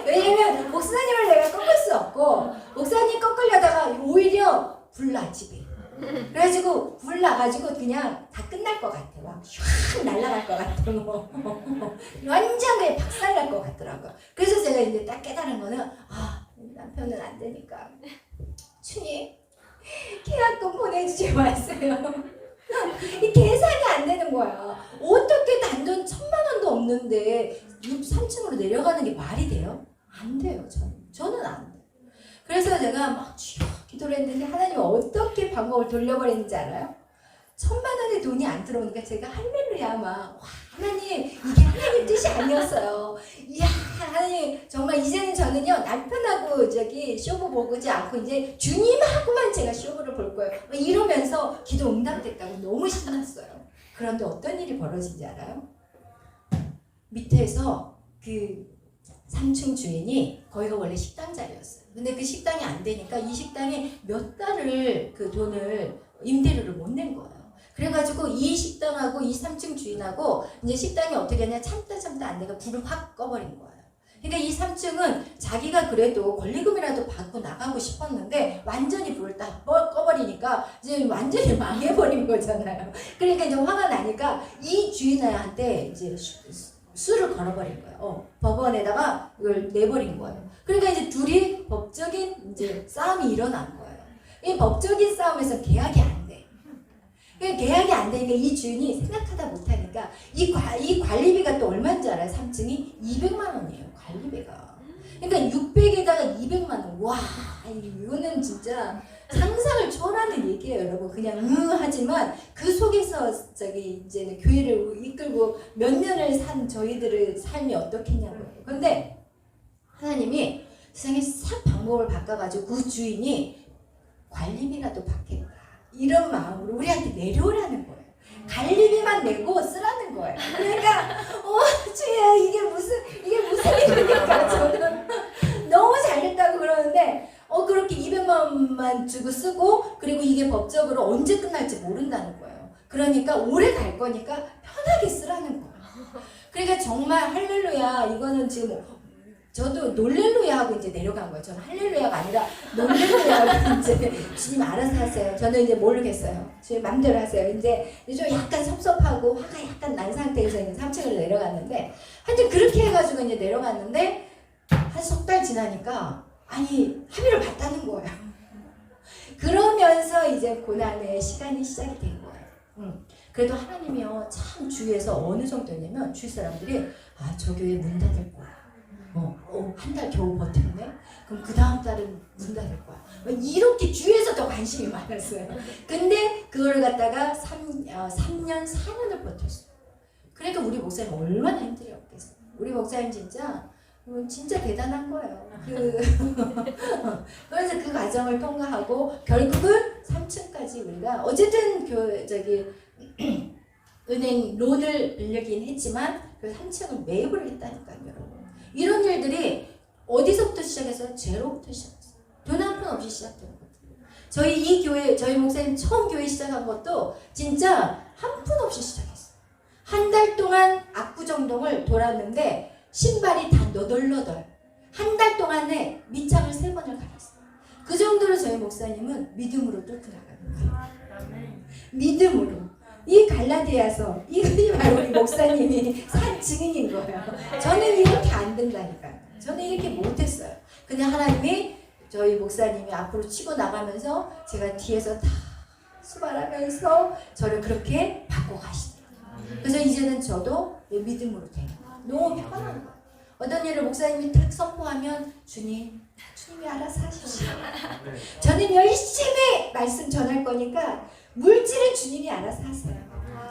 왜냐면 목사님을 내가 꺾을 수 없고 목사님 꺾으려다가 오히려 불나 집에. 그래가지고 불 나가지고 그냥 다 끝날 것 같아. 막 휙 날아갈 것 같아. 뭐. 완전 그냥 박살날 것 같더라고요. 그래서 제가 이제 딱 깨달은 거는 남편은 안 되니까 주님 계약금 보내주지 마세요. 이 계산이 안 되는 거야. 어떻게 단돈 1,000만 원도 없는데 3층으로 내려가는 게 말이 돼요? 안 돼요. 저는 안 돼요. 그래서 제가 막 기도를 했는데 하나님 어떻게 방법을 돌려버리는지 알아요? 1,000만 원의 돈이 안 들어오니까 제가 할렐루야 막 하나님 이게 하나님 뜻이 아니었어요. 이야 하나님 정말 이제는 저는요 남편하고 쇼부 보지 않고 이제 주님하고만 제가 쇼부를 볼 거예요. 이러면서 기도 응답됐다고 너무 신났어요. 그런데 어떤 일이 벌어진지 알아요? 밑에서 그 3층 주인이 거기가 원래 식당 자리였어요. 근데 그 식당이 안 되니까 이 식당에 몇 달을 그 돈을 임대료를 못 낸 거예요. 그래가지고 이 식당하고 이 3층 주인하고 이제 식당이 어떻게 하냐 참다 안 되니까 불을 확 꺼버린 거예요. 그러니까 이 3층은 자기가 그래도 권리금이라도 받고 나가고 싶었는데 완전히 불을 딱 꺼버리니까 이제 완전히 망해버린 거잖아요. 그러니까 이제 화가 나니까 이 주인한테 이제 수를 걸어버린 거예요. 법원에다가 이걸 내버린 거예요. 그러니까 이제 둘이 법적인 이제 싸움이 일어난 거예요. 이 법적인 싸움에서 계약이 안 돼. 계약이 안 되니까 이 주인이 생각하다 못하니까 이 관리비가 또 얼마인지 알아요? 3층이 200만 원이에요. 관리비가. 그러니까 600에다가 200만 원. 와 이거는 진짜 상상을 초월하는 얘기예요, 여러분. 그냥 하지만 그 속에서 이제 교회를 이끌고 몇 년을 산 저희들의 삶이 어떻겠냐고요. 그런데 하나님이 세상에 싹 방법을 바꿔가지고 그 주인이 관리비라도 받겠다. 이런 마음으로 우리한테 내려오라는 거예요. 관리비만 내고 쓰라는 거예요. 그러니까 주야 이게 무슨 일입니까? 저는 너무 잘됐다고 그러는데 그렇게 200만 원만 주고 쓰고 그리고 이게 법적으로 언제 끝날지 모른다는 거예요. 그러니까 오래 갈 거니까 편하게 쓰라는 거예요. 그러니까 정말 할렐루야 이거는 지금 저도 놀렐루야 하고 이제 내려간 거예요. 저는 할렐루야가 아니라 놀렐루야 하고 이제 주님 알아서 하세요. 저는 이제 모르겠어요. 주님 맘대로 하세요. 이제 좀 약간 섭섭하고 화가 약간 난 상태에서 이제 3층을 내려갔는데 하여튼 그렇게 해가지고 이제 내려갔는데 한 석 달 지나니까 합의를 봤다는 거예요. 그러면서 이제 고난의 시간이 시작이 된 거예요. 그래도 하나님이요 참 주위에서 어느 정도냐면 주위 사람들이 저 교회 문 닫을 거야. 한 달 겨우 버텼네? 그럼 그 다음 달은 문 닫을 거야. 이렇게 주위에서 더 관심이 많았어요. 근데 그걸 갖다가 3년, 4년을 버텼어요. 그러니까 우리 목사님 얼마나 힘들었겠어요. 우리 목사님 진짜 대단한 거예요. 그래서 그 과정을 통과하고 결국은 3층까지 우리가 어쨌든 은행 론을 빌리긴 했지만 그래서 3층을 매입을 했다니까요, 여러분. 이런 일들이 어디서부터 시작해서 제로부터 시작했어요. 돈 한 푼 없이 시작된 거거든요. 저희 이 교회, 저희 목사님 처음 교회 시작한 것도 진짜 한 푼 없이 시작했어요. 한 달 동안 압구정동을 돌았는데 신발이 다 너덜너덜. 한 달 동안에 밑장을 3번을 갈았어요. 그 정도로 저희 목사님은 믿음으로 뚫고 나가는 거예요. 믿음으로. 이 갈라디아서 이것이 바로 우리 목사님이 산 증인인 거예요. 저는 이렇게 안 된다니까요. 저는 이렇게 못했어요. 그냥 하나님이 저희 목사님이 앞으로 치고 나가면서 제가 뒤에서 다 수발하면서 저를 그렇게 바꿔 가시더라고요. 그래서 이제는 저도 믿음으로 돼요. 너무 편한 거예요. 어떤 일을 목사님이 딱 선포하면 주님이 알아서 하십시오. 저는 열심히 말씀 전할 거니까 물질은 주님이 알아서 하세요.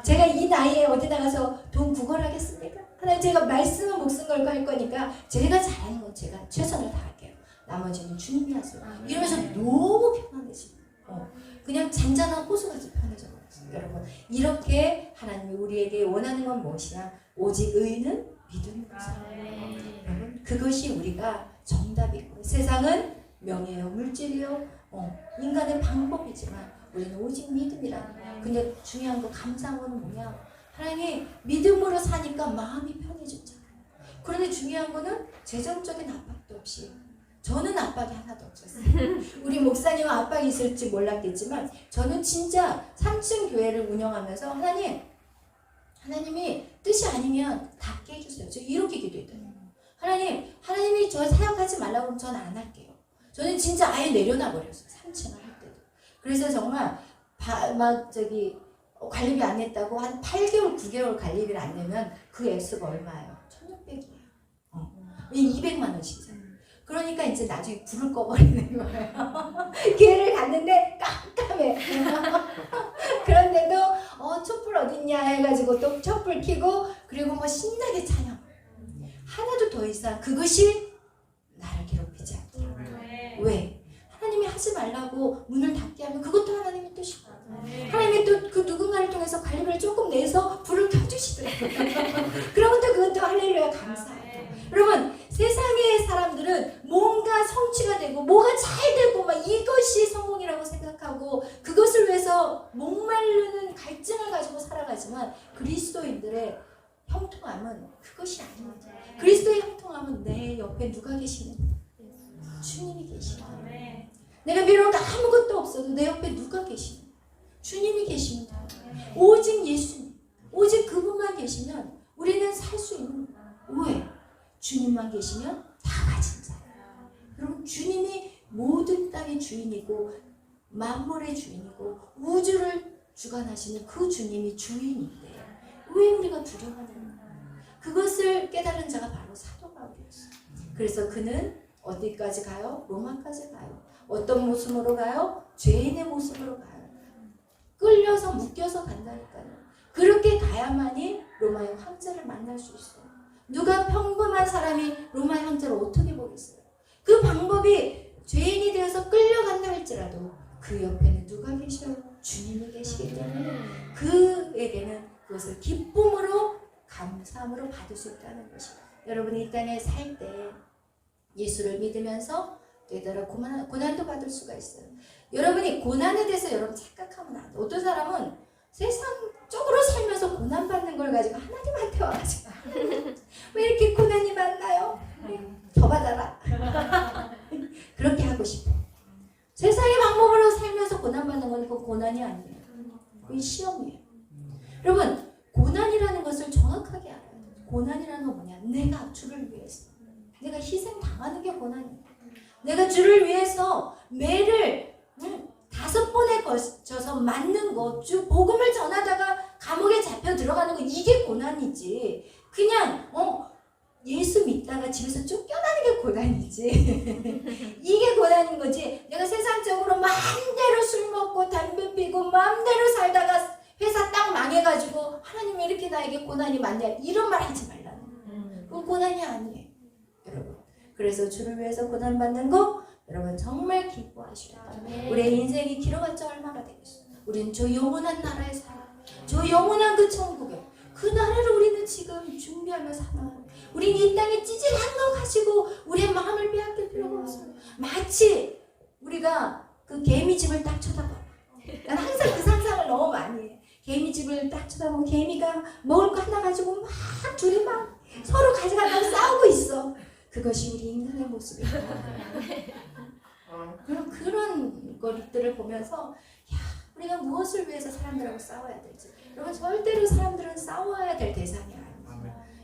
제가 이 나이에 어디 나가서 돈 구걸하겠습니까? 하나님 제가 말씀은 목숨 걸고 할 거니까 제가 잘하는 건 제가 최선을 다할게요. 나머지는 주님이 하세요. 이러면서 너무 편안해지고 그냥 잔잔한 호수같이 편해져 버렸어요. 여러분 이렇게 하나님이 우리에게 원하는 건 무엇이냐? 오직 의인은 믿음으로 살아요. 여러분 그것이 우리가 정답이고 세상은 명예요 물질이요 인간의 방법이지만 우리는 오직 믿음이라는 거예요. 근데 중요한 거 감사한 거는 뭐냐? 하나님이 믿음으로 사니까 마음이 편해졌잖아요. 그런데 중요한 거는 재정적인 압박도 없이 저는 압박이 하나도 없었어요. 우리 목사님은 압박이 있을지 몰랐겠지만 저는 진짜 3층 교회를 운영하면서 하나님이 뜻이 아니면 닫게 해주세요. 저 이렇게 기도했더니 하나님이 저 사역하지 말라고 하면 저는 안 할게요. 저는 진짜 아예 내려놔 버렸어요. 3층을 할 때도. 그래서 정말 관리비 안 냈다고 한 8개월, 9개월 관리비를 안 내면 그 액수가 얼마예요? 1,600이에요. 200만 원씩이잖아요. 그러니까 이제 나중에 불을 꺼버리는 거예요. 교회를 갔는데 깜깜해. 그런데도 촛불 어딨냐 해가지고 또 촛불 켜고 그리고 뭐 신나게 찬양. 하나도 더 이상 그것이 나를 괴롭히지 않더라고요. 왜? 하나님이 하지 말라고 문을 닫게 하면 그것도 하나님의 뜻이고 하나님이 또 그 누군가를 통해서 관리비를 조금 내서 불을 켜주시더라고요. 그러면 또 그것도 할렐루야 감사해요. 여러분 세상의 사람들은 뭔가 성취가 되고 뭐가 잘 되고 막 이것이 성공이라고 생각하고 그것을 위해서 목마르는 갈증을 가지고 살아가지만 그리스도인들의 형통함은 그것이 아닙니다. 그리스도의 형통함은 내 옆에 누가 계시는 주님이 계시는 내가 비록 아무것도 없어도 내 옆에 누가 계시는 주님이 계십니다. 오직 예수님 오직 그분만 계시면 우리는 살 수 있는 거예요. 왜? 주님만 계시면 다 가진 자예요. 여러분 주님이 모든 땅의 주인이고 만물의 주인이고 우주를 주관하시는 그 주님이 주인인데 왜 우리가 두려워하는 거예요? 그것을 깨달은 자가 바로 사도 바울이었어요. 그래서 그는 어디까지 가요? 로마까지 가요. 어떤 모습으로 가요? 죄인의 모습으로 가요. 끌려서 묶여서 간다니까요. 그렇게 가야만이 로마의 황제를 만날 수 있어요. 누가 평범한 사람이 로마의 황제를 어떻게 보겠어요? 그 방법이 죄인이 되어서 끌려간다 할지라도 그 옆에는 누가 계셔요? 주님이 계시기 때문에 그에게는 그것을 기쁨으로 감사함으로 받을 수 있다는 것이에요. 여러분이 이 땅에 살 때 예수를 믿으면서 되더라 고난도 받을 수가 있어요. 여러분이 고난에 대해서 여러분 착각하면 안 돼요. 어떤 사람은 세상적으로 살면서 고난받는 걸 가지고 하나님한테 와가지고 왜 이렇게 고난이 많나요? 더 받아라. 그렇게 하고 싶어. 세상의 방법으로 살면서 고난받는 건 그건 고난이 아니에요. 그건 시험이에요. 여러분 고난이라는 것을 정확하게 알아야 돼요. 고난이라는 건 뭐냐? 내가 주를 위해서 내가 희생당하는 게 고난이에요. 내가 주를 위해서 매를 5번에 걸쳐서 맞는 거, 주 복음을 전하다가 감옥에 잡혀 들어가는 거 이게 고난이지. 그냥 예수 믿다가 집에서 쫓겨나는 게 고난이지. 이게 고난인 거지. 내가 세상적으로 마음대로 술 먹고 담배 피고 마음대로 살다가 회사 딱 망해가지고 하나님 왜 이렇게 나에게 고난이 많냐 이런 말 하지 말라는. 그건 고난이 아니에요. 여러분. 그래서 주를 위해서 고난받는 거 여러분 정말 기뻐하셔야 돼요. 우리의 인생이 길어봤자 얼마가 되겠어요. 우리는 저 영원한 나라에 살아요. 저 영원한 그 천국에 그 나라를 우리는 지금 준비하며 살아요. 우리는 이 땅에 찌질한 거 가지고 우리의 마음을 빼앗길 필요가 없어요. 마치 우리가 그 개미집을 딱 쳐다봐. 난 항상 그 상상을 너무 많이 해. 개미집을 딱 쳐다보면 개미가 먹을 거 하나 가지고 막 둘이 막 서로 가져가려고 싸우고 있어. 그것이 우리 인간의 모습이야. 그런 것들을 보면서 야, 우리가 무엇을 위해서 사람들하고 싸워야 될지. 여러분 절대로 사람들은 싸워야 될 대상이 아니에요.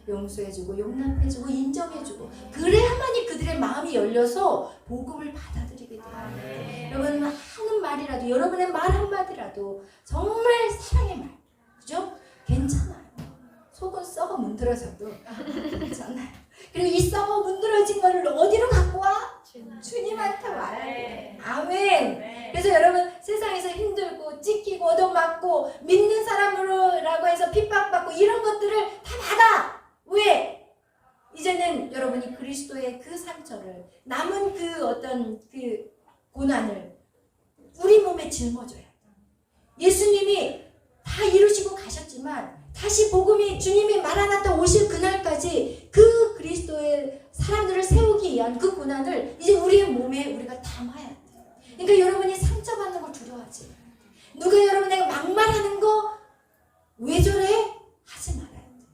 용서해주고 용납해주고 인정해주고 그래야만이 그들의 마음이 열려서 복음을 받아들이게 돼요. 여러분 하는 말이라도 여러분의 말 한마디라도 정말 사랑의 말, 그죠? 괜찮아요. 속은 썩어 문드러져도 괜찮아요. 그리고 이 썩어 문드러진 거를 어디로 갖고 와? 주님한테 와야 돼. 아멘. 그래서 여러분 세상에서 힘들고 찢기고 얻어맞고 믿는 사람으로라고 해서 핍박받고 이런 것들을 다 받아. 왜? 이제는 여러분이 그리스도의 그 상처를 남은 그 어떤 그 고난을 우리 몸에 짊어져야 돼. 예수님이 다 이루시고 가셨지만 다시 복음이 주님이 마라나타 오실 그날까지 그 그리스도의 사람들을 세우기 위한 그 고난을 이제 우리의 몸에 우리가 담아야 돼. 그러니까 여러분이 상처받는 걸 두려워하지 마. 누가 여러분에게 막말하는 거 왜 저래? 하지 말아야 돼.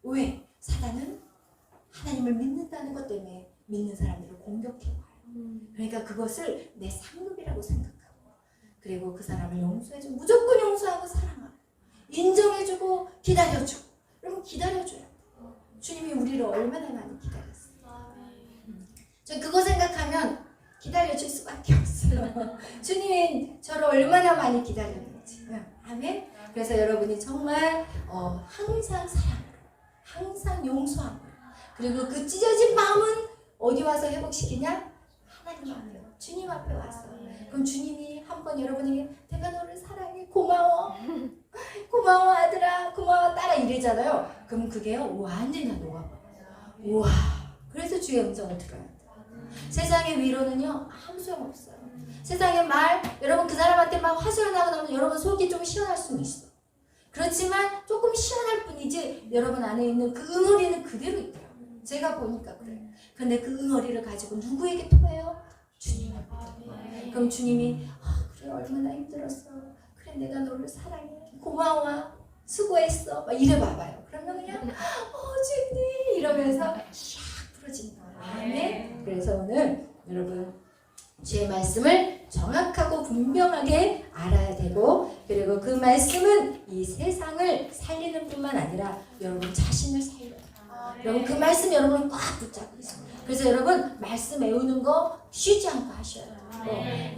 왜? 사단은 하나님을 믿는다는 것 때문에 믿는 사람들을 공격해와요. 그러니까 그것을 내 상급이라고 생각하고 그리고 그 사람을 용서해주고 무조건 용서하고 사랑하고 인정해주고 기다려주고 여러분 기다려줘야 돼. 주님이 우리를 얼마나 많이 기다렸어요. 저 그거 생각하면 기다려줄 수밖에 없어요. 주님이 저를 얼마나 많이 기다렸는지. 아멘. 그래서 여러분이 정말 항상 사랑으로 항상 용서하고 그리고 그 찢어진 마음은 어디 와서 회복시키냐? 하나님 앞에 주님 앞에 와서 그럼 주님이 한번 여러분에게 내가 너를 사랑해 고마워 고마워 아들아 고마워 딸아 이러잖아요. 그럼 그게 완전히 녹아버려요. 우와. 그래서 주의 음성을 들어야 돼요. 세상의 위로는요 아무 소용없어요. 세상의 말 여러분 그 사람한테 막 화술을 나고 나면 여러분 속이 좀 시원할 수는 있어. 그렇지만 조금 시원할 뿐이지 여러분 안에 있는 그 응어리는 그대로 있더라고요. 제가 보니까 그래요. 근데 그 응어리를 가지고 누구에게 토해요? 주님한테 토해요. 그럼 주님이 그래 얼마나 힘들었어. 그래 내가 너를 사랑해. 고마워. 수고했어. 막 이래 봐봐요. 그러면 그냥 주님 이러면서 샥 풀어지는 거예요. 아멘. 그래서 오늘 여러분 주의 말씀을 정확하고 분명하게 알아야 되고 그리고 그 말씀은 이 세상을 살리는 뿐만 아니라 여러분 자신을 살려요. 여러분 그 말씀 여러분 꽉 붙잡고 있어요. 그래서 여러분 말씀 외우는 거 쉬지 않고 하셔야 돼요.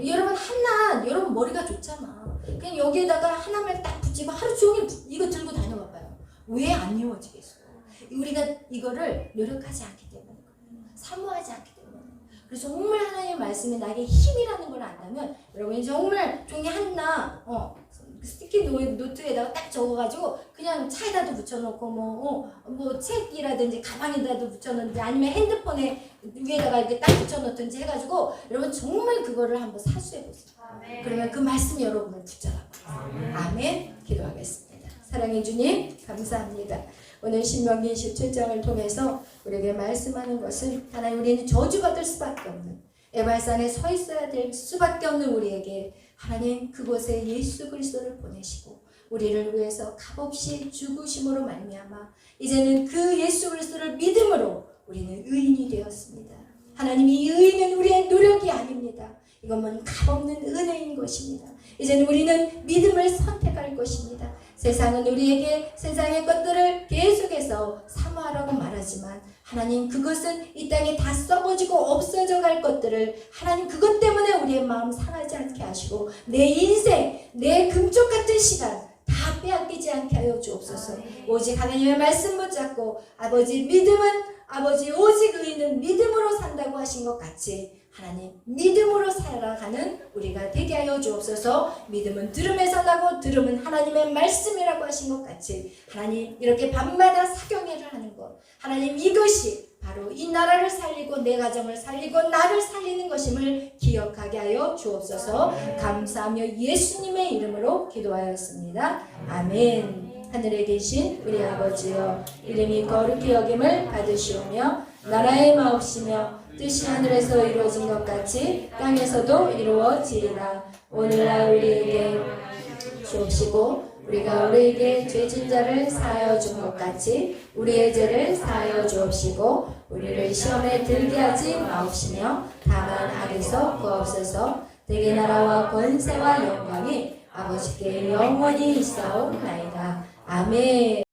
여러분 하나 여러분 머리가 좋잖아. 그냥 여기에다가 하나만 딱 붙이고 하루 종일 이거 들고 다녀봐봐요. 왜 안 이루어지겠어요? 우리가 이거를 노력하지 않기 때문에 사모하지 않기 때문에 그래서 정말 하나님의 말씀이 나에게 힘이라는 걸 안다면 여러분이 정말 종이 하나 스티키 노트에다가 딱 적어가지고 그냥 차에다도 붙여놓고 뭐 책이라든지 가방에다도 붙여놓든지 아니면 핸드폰에 위에다가 이렇게 딱 붙여놓든지 해가지고 여러분 정말 그거를 한번 사수해보세요. 그러면 그 말씀이 여러분을 붙잡아요. 아멘. 기도하겠습니다. 사랑해 주님 감사합니다. 오늘 신명기 27장을 통해서 우리에게 말씀하는 것은 하나님 우리는 저주받을 수밖에 없는 에발산에 서 있어야 될 수밖에 없는 우리에게 하나님 그곳에 예수 그리스도를 보내시고 우리를 위해서 값없이 죽으심으로 말미암아 이제는 그 예수 그리스도를 믿음으로 우리는 의인이 되었습니다. 하나님 이 의인은 우리의 노력이 아닙니다. 이것은 값없는 은혜인 것입니다. 이제는 우리는 믿음을 선택할 것입니다. 세상은 우리에게 세상의 것들을 계속해서 사모하라고 말하지만 하나님 그것은 이 땅에 다 썩어지고 없어져 갈 것들을 하나님 그것 때문에 우리의 마음 상하지 않게 하시고 내 인생 내 금쪽 같은 시간 다 빼앗기지 않게 하여 주옵소서. 오직 하나님의 말씀 붙잡고 아버지 믿음은 아버지 오직 의인은 믿음으로 산다고 하신 것 같이 하나님 믿음으로 살아가는 우리가 되게 하여 주옵소서. 믿음은 들음에서 나고 들음은 하나님의 말씀이라고 하신 것 같이 하나님 이렇게 밤마다 사경회를 하는 것 하나님 이것이 바로 이 나라를 살리고 내 가정을 살리고 나를 살리는 것임을 기억하게 하여 주옵소서. 감사하며 예수님의 이름으로 기도하였습니다. 아멘. 하늘에 계신 우리 아버지여 이름이 거룩히 여김을 받으시오며 나라의 마옵시며 뜻이 하늘에서 이루어진 것 같이 땅에서도 이루어지리라. 오늘날 우리에게 주옵시고 우리가 우리에게 죄진 자를 사하여 준 것 같이 우리의 죄를 사하여 주옵시고 우리를 시험에 들게 하지 마옵시며 다만 악에서 구하옵소서. 대개 나라와 권세와 영광이 아버지께 영원히 있사옵나이다. 아멘.